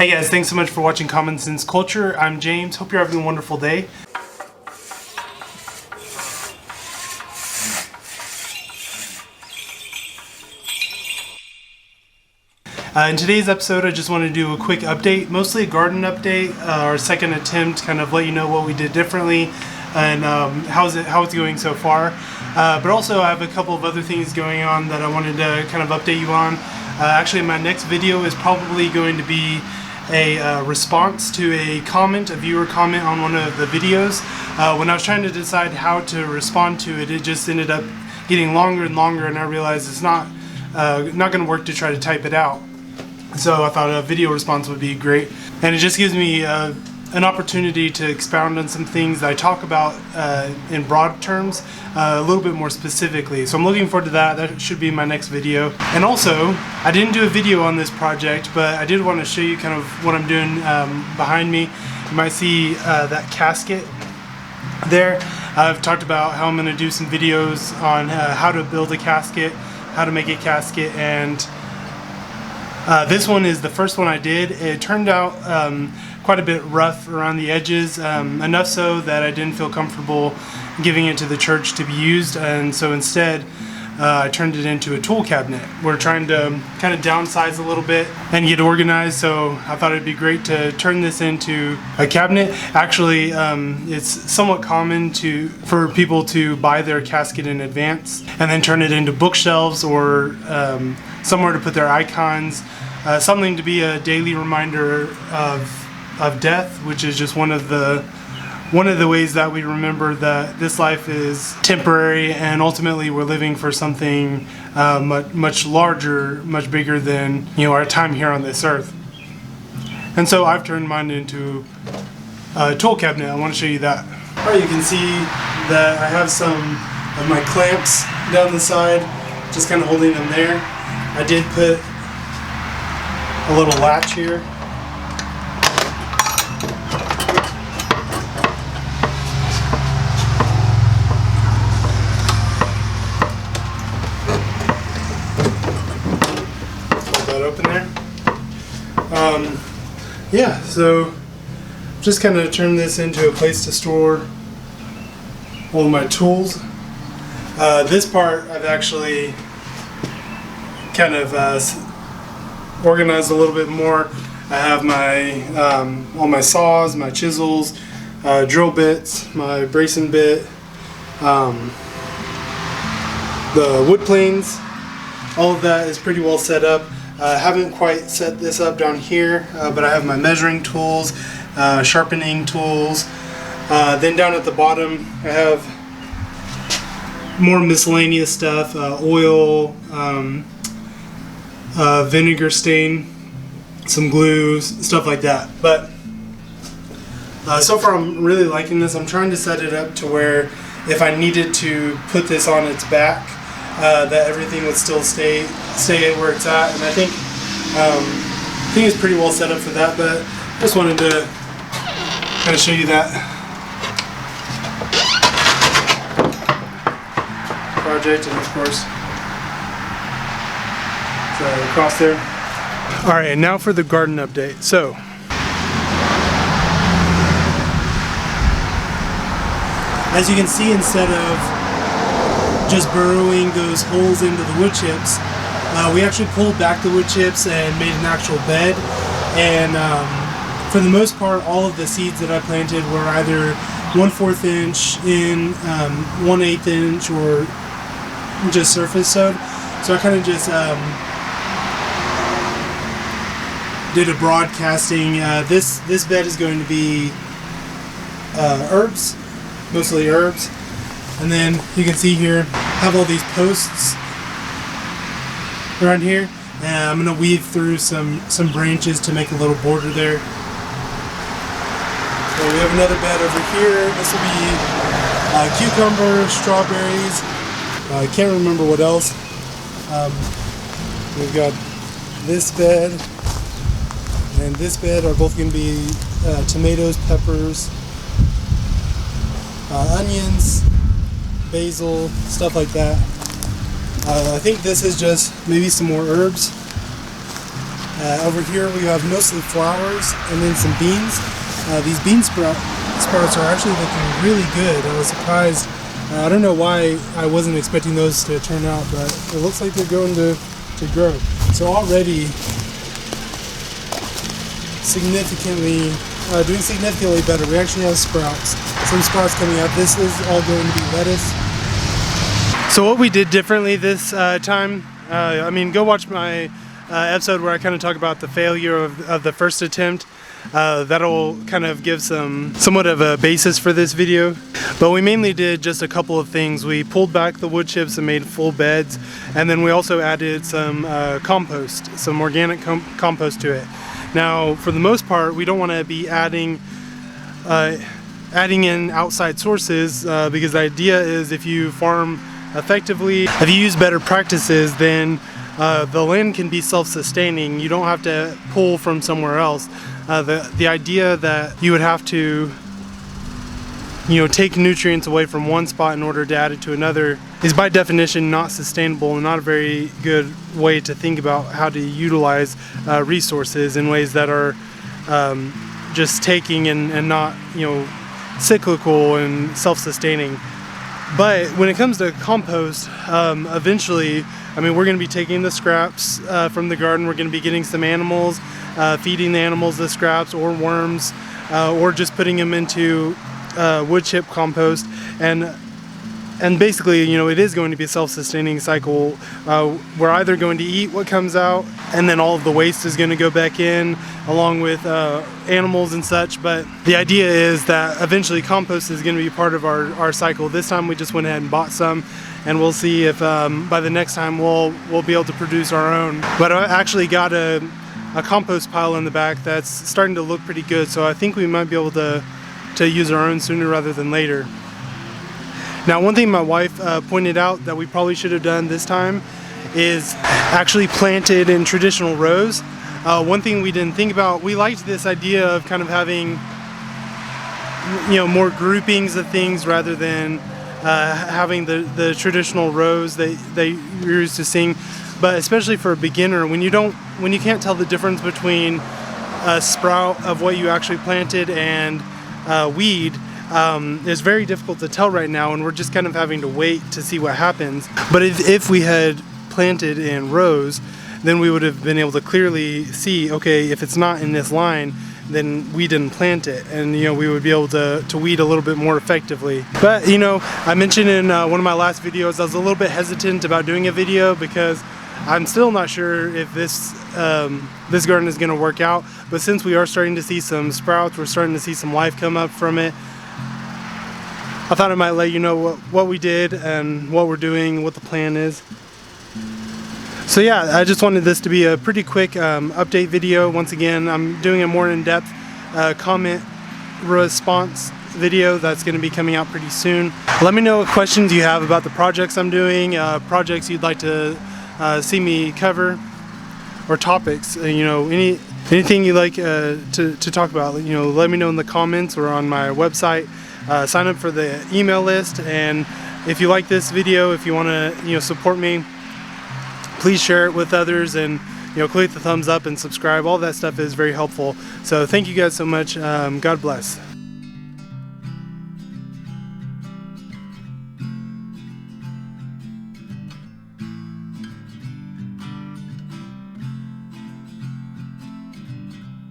Hey guys, thanks so much for watching Common Sense Culture. I'm James. Hope you're having a wonderful day. In today's episode, I just want to do a quick update, mostly a garden update, our second attempt, kind of let you know what we did differently and how it's going so far. But also I have a couple of other things going on that I wanted to kind of update you on. Actually, my next video is probably going to be a response to a viewer comment on one of the videos. When I was trying to decide how to respond to it, it just ended up getting longer and longer, and I realized it's not going to work to try to type it out. So I thought a video response would be great, and it just gives me an opportunity to expound on some things that I talk about in broad terms, a little bit more specifically. So I'm looking forward to that. That should be my next video. And also, I didn't do a video on this project, but I did want to show you kind of what I'm doing behind me. You might see that casket there. I've talked about how I'm going to do some videos on how to build a casket, how to make a casket, and this one is the first one I did. It turned out quite a bit rough around the edges, enough so that I didn't feel comfortable giving it to the church to be used, and so instead I turned it into a tool cabinet. We're trying to kind of downsize a little bit and get organized, so I thought it'd be great to turn this into a cabinet. Actually, it's somewhat common for people to buy their casket in advance and then turn it into bookshelves or somewhere to put their icons, something to be a daily reminder of death, which is just one of the ways that we remember that this life is temporary and ultimately we're living for something much larger, much bigger than our time here on this earth. And so I've turned mine into a tool cabinet. I want to show you that. Alright, you can see that I have some of my clamps down the side, just kind of holding them there. I did put a little latch here. Put that open there. Yeah, so just kind of turn this into a place to store all of my tools. This part I've actually kind of organized a little bit more. I have my all my saws, my chisels, drill bits, my bracing bit, the wood planes. All of that is pretty well set up. I haven't quite set this up down here, but I have my measuring tools, sharpening tools. Then down at the bottom I have more miscellaneous stuff, oil, vinegar stain, some glues, stuff like that. But so far I'm really liking this. I'm trying to set it up to where if I needed to put this on its back, that everything would still stay where it's at, and I think it's pretty well set up for that. But just wanted to kind of show you that project, and of course across there. Alright, and now for the garden update. So as you can see, instead of just burrowing those holes into the wood chips, we actually pulled back the wood chips and made an actual bed. And for the most part, all of the seeds that I planted were either 1/4 inch in, 1/8 inch, or just surface sowed. So I kind of just did a broadcasting. This bed is going to be herbs, mostly herbs. And then you can see here, I have all these posts around here, and I'm going to weave through some branches to make a little border there. So we have another bed over here. This will be cucumbers, strawberries. I can't remember what else. We've got this bed and this bed are both going to be tomatoes, peppers, onions, basil, stuff like that. I think this is just maybe some more herbs. Over here we have mostly flowers and then some beans. These bean sprouts are actually looking really good. I was surprised. I don't know why I wasn't expecting those to turn out, but it looks like they're going to grow. So already doing significantly better. We actually have sprouts. Some sprouts coming out. This is all going to be lettuce. So what we did differently this time, go watch my episode where I kind of talk about the failure of the first attempt. That'll kind of give somewhat of a basis for this video. But we mainly did just a couple of things. We pulled back the wood chips and made full beds, and then we also added some compost, some organic compost to it. Now, for the most part, we don't want to be adding in outside sources because the idea is if you farm effectively, if you use better practices, then the land can be self-sustaining. You don't have to pull from somewhere else. The idea that you would have to take nutrients away from one spot in order to add it to another is by definition not sustainable and not a very good way to think about how to utilize resources in ways that are just taking and not cyclical and self-sustaining. But when it comes to compost, eventually, we're going to be taking the scraps from the garden. We're going to be getting some animals, feeding the animals the scraps or worms, or just putting them into wood chip compost. And basically, it is going to be a self-sustaining cycle. We're either going to eat what comes out, and then all of the waste is going to go back in, along with animals and such. But the idea is that eventually compost is going to be part of our cycle. This time we just went ahead and bought some, and we'll see if by the next time we'll be able to produce our own. But I actually got a compost pile in the back that's starting to look pretty good, so I think we might be able to use our own sooner rather than later. Now, one thing my wife pointed out that we probably should have done this time is actually planted in traditional rows. One thing we didn't think about, we liked this idea of kind of having more groupings of things rather than having the traditional rows that you're used to seeing. But especially for a beginner, when you can't tell the difference between a sprout of what you actually planted and weed, it's very difficult to tell right now, and we're just kind of having to wait to see what happens. But if we had planted in rows, then we would have been able to clearly see, okay, if it's not in this line, then we didn't plant it, and we would be able to weed a little bit more effectively. But I mentioned in one of my last videos I was a little bit hesitant about doing a video because I'm still not sure if this garden is going to work out. But since we are starting to see some sprouts, we're starting to see some life come up from it, I thought I might let you know what we did and what we're doing, what the plan is. So yeah, I just wanted this to be a pretty quick update video. Once again, I'm doing a more in-depth comment response video that's going to be coming out pretty soon. Let me know what questions you have about the projects I'm doing, projects you'd like to see me cover, or topics. Anything you'd like to talk about. Let me know in the comments or on my website. Sign up for the email list, and if you like this video, if you want to support me, please share it with others, and click the thumbs up and subscribe. All that stuff is very helpful. So thank you guys so much. God bless.